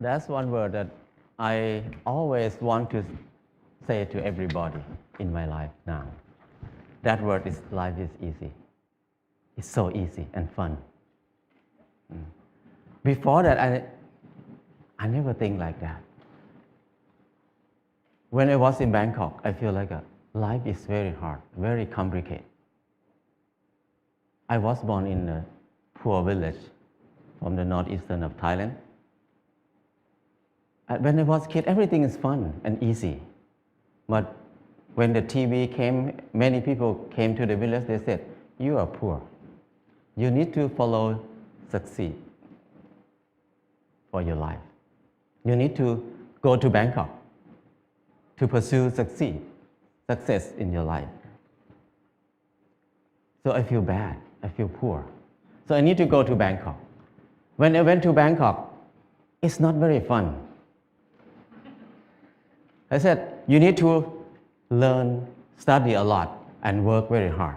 That's one word that I always want to say to everybody in my life now. That word is life is easy. It's so easy and fun. Before that, I never think like that. When I was in Bangkok, I feel like life is very hard, very complicated. I was born in a poor village from the northeastern of Thailand. When I was a kid, everything is fun and easy. But when the TV came, many people came to the village, they said, you are poor. You need to follow succeed for your life. You need to go to Bangkok to pursue success in your life. So I feel bad, I feel poor. So I need to go to Bangkok. When I went to Bangkok, it's not very fun. I said, you need to learn, study a lot, and work very hard.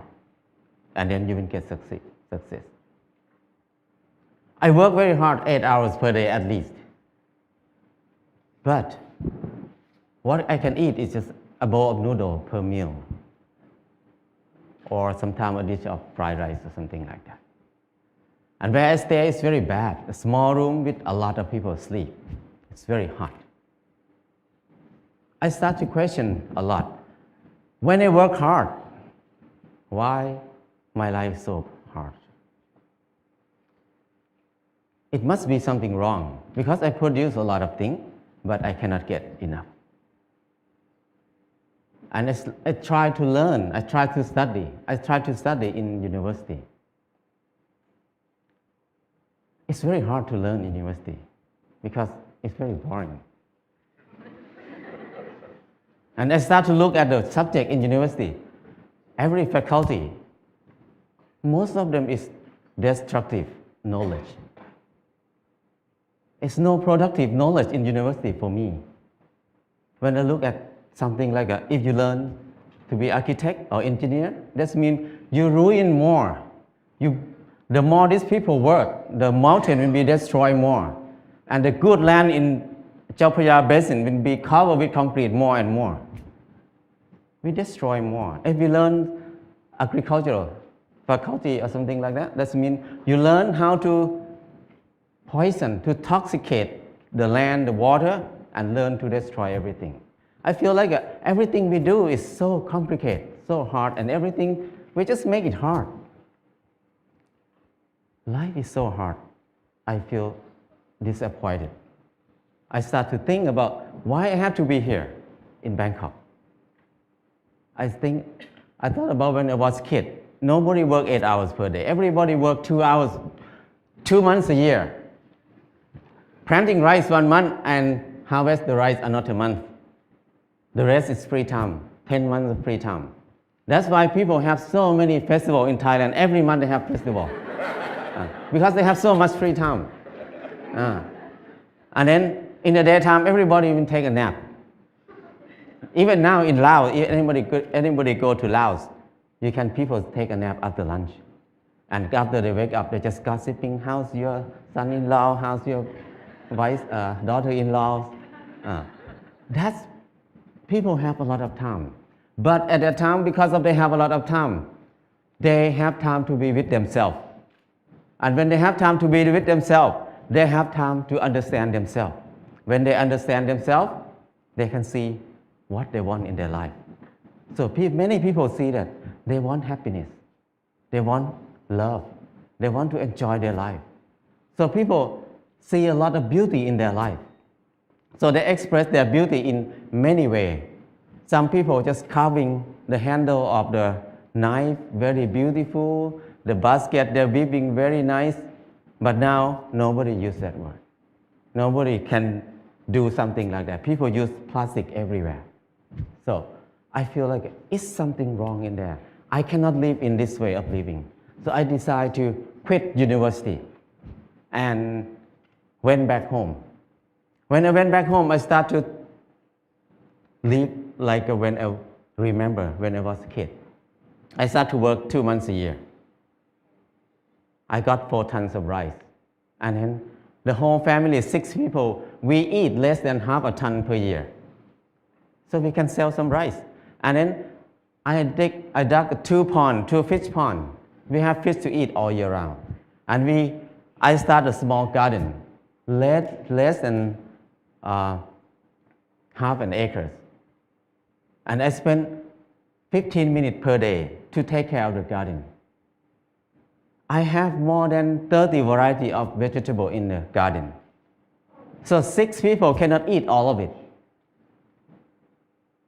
And then you will get success. I work very hard, 8 hours per day at least. But what I can eat is just a bowl of noodle per meal. Or sometimes a dish of fried rice or something like that. And where I stay is very bad. A small room with a lot of people sleep. It's very hot. I start to question a lot. When I work hard, why my life is so hard? It must be something wrong because I produce a lot of things, but I cannot get enough. And I try to learn, I try to study. I try to study in university. It's very hard to learn in university because it's very boring. And I start to look at the subject in university. Every faculty, most of them is destructive knowledge. It's no productive knowledge in university for me. When I look at something like if you learn to be architect or engineer, that means you ruin more. The more these people work, the mountain will be destroyed more. And the good land in Chao Phraya Basin will be covered with concrete more and more. We destroy more. If we learn agricultural faculty or something like that, that means you learn how to poison, to toxicate the land, the water, and learn to destroy everything. I feel like everything we do is so complicated, so hard, and everything, we just make it hard. Life is so hard. I feel disappointed. I start to think about why I have to be here in Bangkok. I thought about when I was a kid. Nobody worked 8 hours per day. Everybody worked 2 hours, 2 months a year. Planting rice 1 month and harvest the rice another month. The rest is free time, 10 months of free time. That's why people have so many festivals in Thailand. Every month they have festival. Because they have so much free time. And then in the daytime, everybody will take a nap. Even now in Laos, if anybody go to Laos, people take a nap after lunch. And after they wake up, they just gossiping, how's your son-in-law, how's your daughter-in-law. People have a lot of time. But at that time, because they have a lot of time, they have time to be with themselves. And when they have time to be with themselves, they have time to understand themselves. When they understand themselves, they can see what they want in their life. So many people see that they want happiness. They want love. They want to enjoy their life. So people see a lot of beauty in their life. So they express their beauty in many ways. Some people just carving the handle of the knife, very beautiful. The basket, they're weaving very nice. But now, nobody uses that word. Nobody can do something like that. People use plastic everywhere. So I feel like it's something wrong in there. I cannot live in this way of living. So I decided to quit university and went back home. When I went back home, I started to live like when I remember when I was a kid. I started to work 2 months a year. I got 4 tons of rice. And then The whole family, 6 people, we eat less than half a ton per year. So we can sell some rice. And then I dug 2 ponds, 2 fish ponds. We have fish to eat all year round. And I started a small garden, less than half an acre. And I spent 15 minutes per day to take care of the garden. I have more than 30 varieties of vegetable in the garden. So 6 people cannot eat all of it.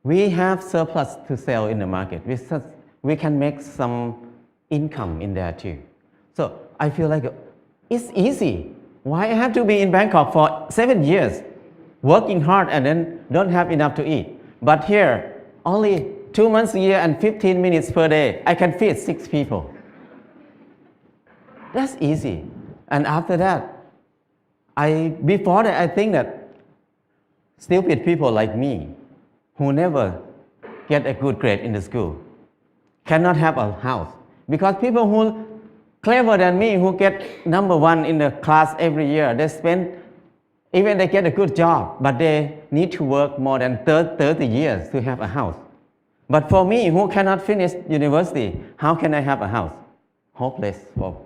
We have surplus to sell in the market. We can make some income in there too. So I feel like it's easy. Why I have to be in Bangkok for 7 years, working hard and then don't have enough to eat? But here, only 2 months a year and 15 minutes per day, I can feed 6 people. That's easy. And after that, before that, I think that stupid people like me, who never get a good grade in the school, cannot have a house. Because people who clever than me, who get number 1 in the class every year, even they get a good job, but they need to work more than 30 years to have a house. But for me, who cannot finish university, how can I have a house? Hopeless for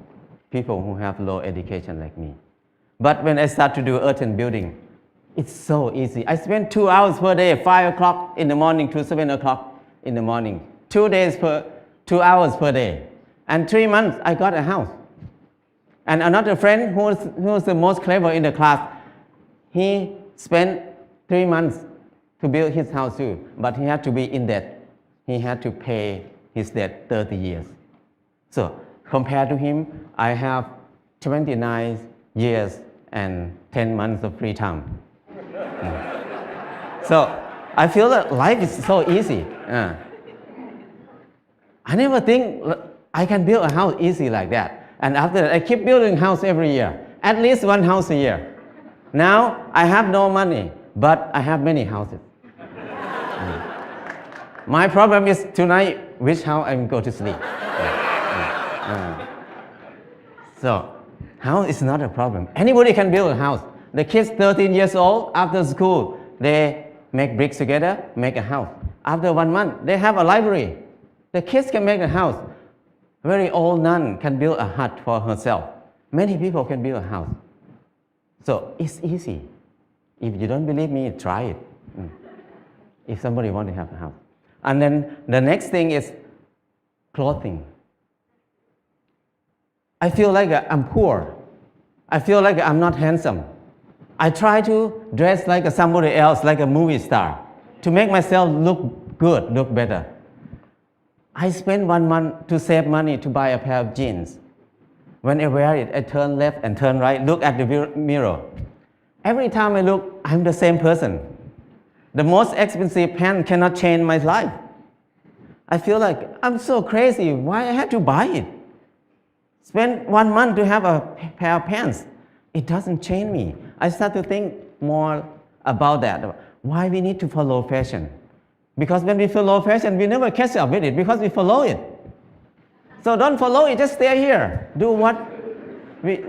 people who have low education like me. But when I start to do earthen building, it's so easy. I spend 2 hours per day, 5 o'clock in the morning to 7 o'clock in the morning. 2 hours per day. And 3 months, I got a house. And another friend who's the most clever in the class, he spent 3 months to build his house too, but he had to be in debt. He had to pay his debt 30 years. So compared to him, I have 29 years and 10 months of free time. So I feel that life is so easy. I never think I can build a house easy like that. And after that, I keep building house every year, at least 1 house a year. Now I have no money, but I have many houses. My problem is tonight, which house I'm going to sleep. So house is not a problem. Anybody can build a house. The kids 13 years old, after school, they make bricks together, make a house. After 1 month, they have a library. The kids can make a house. Very old nun can build a hut for herself. Many people can build a house. So it's easy. If you don't believe me, try it. If somebody wants to have a house. And then the next thing is clothing. I feel like I'm poor. I feel like I'm not handsome. I try to dress like somebody else, like a movie star, to make myself look good, look better. I spend 1 month to save money to buy a pair of jeans. When I wear it, I turn left and turn right, look at the mirror. Every time I look, I'm the same person. The most expensive pants cannot change my life. I feel like I'm so crazy. Why I have to buy it? Spend 1 month to have a pair of pants. It doesn't change me. I start to think more about that. Why we need to follow fashion? Because when we follow fashion, we never catch up with it because we follow it. So don't follow it, just stay here.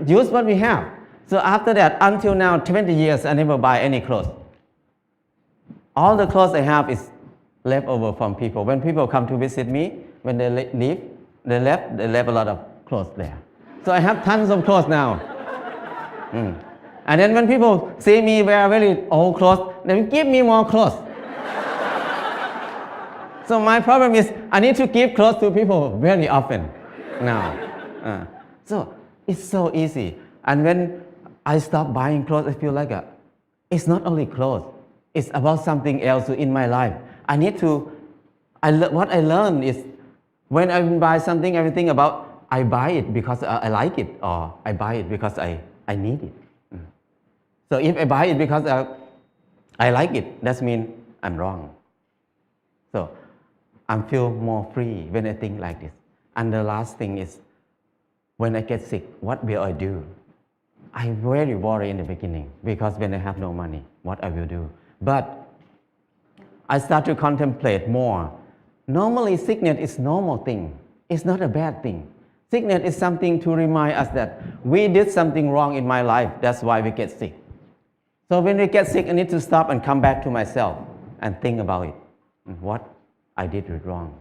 Use what we have. So after that, until now, 20 years, I never buy any clothes. All the clothes I have is left over from people. When people come to visit me, when they leave, they left a lot of clothes there. So I have tons of clothes now. And then when people see me wear very old clothes, they give me more clothes. So my problem is I need to give clothes to people very often now. So it's so easy. And when I stop buying clothes, I feel like it's not only clothes. It's about something else in my life. What I learned is when I buy something, everything about I buy it because I like it, or I buy it because I need it. So if I buy it because I like it, that means I'm wrong. So I feel more free when I think like this. And the last thing is, when I get sick, what will I do? I'm very worried in the beginning because when I have no money, what I will do. But I start to contemplate more. Normally, sickness is normal thing. It's not a bad thing. Sickness is something to remind us that we did something wrong in my life. That's why we get sick. So when we get sick, I need to stop and come back to myself and think about it. What I did wrong.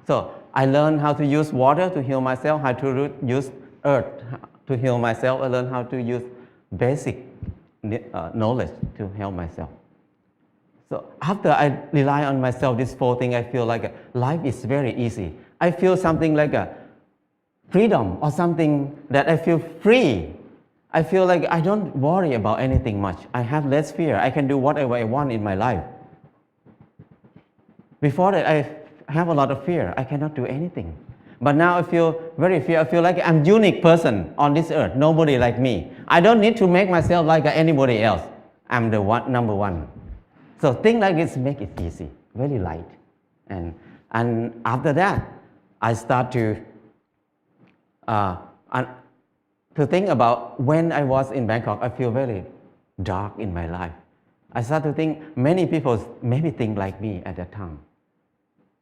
So I learned how to use water to heal myself, how to use earth to heal myself. I learned how to use basic knowledge to help myself. So after I rely on myself, these 4 things, I feel like life is very easy. I feel something like a freedom or something that I feel free. I feel like I don't worry about anything much. I have less fear. I can do whatever I want in my life. Before that, I have a lot of fear. I cannot do anything. But now I feel very fear. I feel like I'm a unique person on this earth. Nobody like me. I don't need to make myself like anybody else. I'm the number one. So things like this make it easy, very light. And after that, I start to think about when I was in Bangkok, I feel very dark in my life. I start to think many people maybe think like me at that time.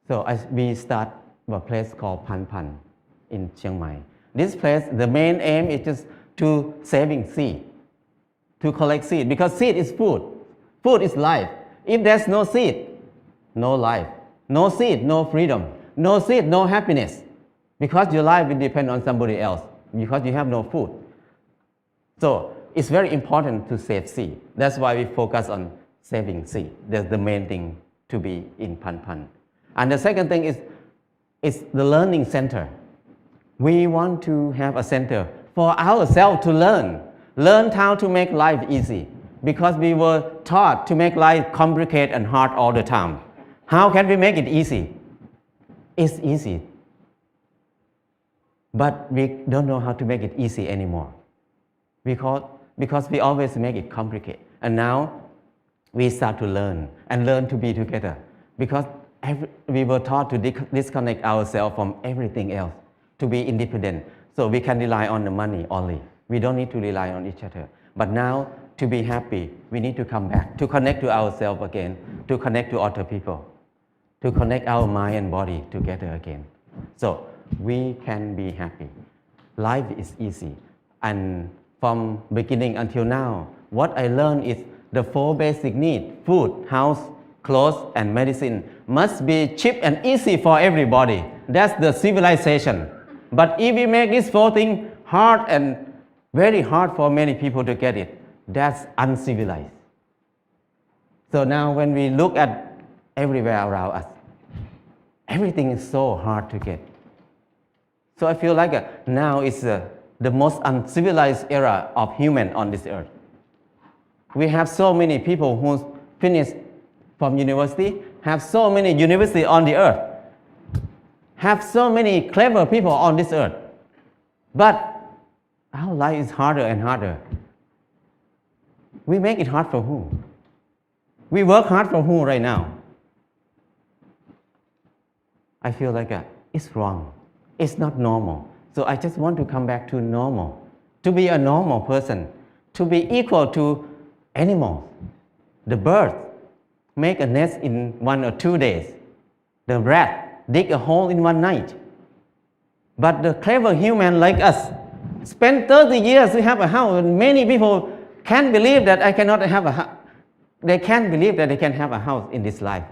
So we start a place called Pan Pan in Chiang Mai. This place, the main aim is just to saving seed, to collect seed, because seed is food. Food is life. If there's no seed, no life. No seed, no freedom. No seed, no happiness. Because your life will depend on somebody else, because you have no food. So it's very important to save seed. That's why we focus on saving seed. That's the main thing to be in Pan Pan. And the second thing is the learning center. We want to have a center for ourselves to learn how to make life easy, because we were taught to make life complicated and hard all the time. How can we make it easy? It's easy, but we don't know how to make it easy anymore, because we always make it complicated. And now we start to learn to be together, because we were taught to disconnect ourselves from everything else, to be independent. So we can rely on the money only. We don't need to rely on each other. But now, to be happy, we need to come back, to connect to ourselves again, to connect to other people, to connect our mind and body together again. So we can be happy. Life is easy. And from beginning until now, what I learned is the 4 basic needs: food, house, clothes, and medicine must be cheap and easy for everybody. That's the civilization. But if we make these 4 things hard and very hard for many people to get it, that's uncivilized. So now when we look at everywhere around us, everything is so hard to get. So I feel like now is the most uncivilized era of human on this earth. We have so many people who finished from university, have so many universities on the earth, have so many clever people on this earth. But our life is harder and harder. We make it hard for who? We work hard for who right now? I feel like it's wrong. It's not normal. So I just want to come back to normal, to be a normal person, to be equal to animals. The bird make a nest in 1 or 2 days. The rat dig a hole in 1 night. But the clever human like us spend 30 years to have a house. And many people can't believe that I cannot have a house. They can't believe that they can have a house in this life.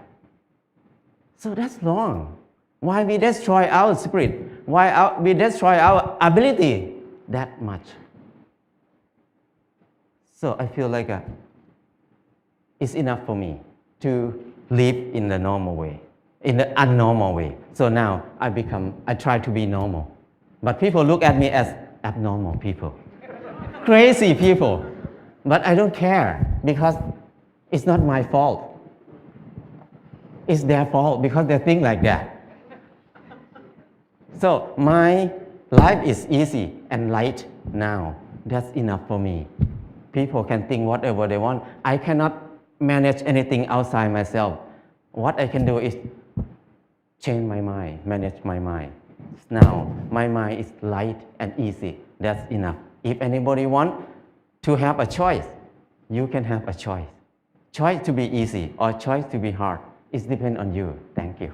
So that's wrong. Why we destroy our spirit? Why we destroy our ability that much? So I feel like it's enough for me to live in the normal way, in the unnormal way. So now I try to be normal. But people look at me as abnormal people, crazy people. But I don't care, because it's not my fault. It's their fault, because they think like that. So my life is easy and light now. That's enough for me. People can think whatever they want. I cannot manage anything outside myself. What I can do is change my mind, manage my mind. Now my mind is light and easy. That's enough. If anybody wants to have a choice, you can have a choice. Choice to be easy or choice to be hard. It depends on you. Thank you.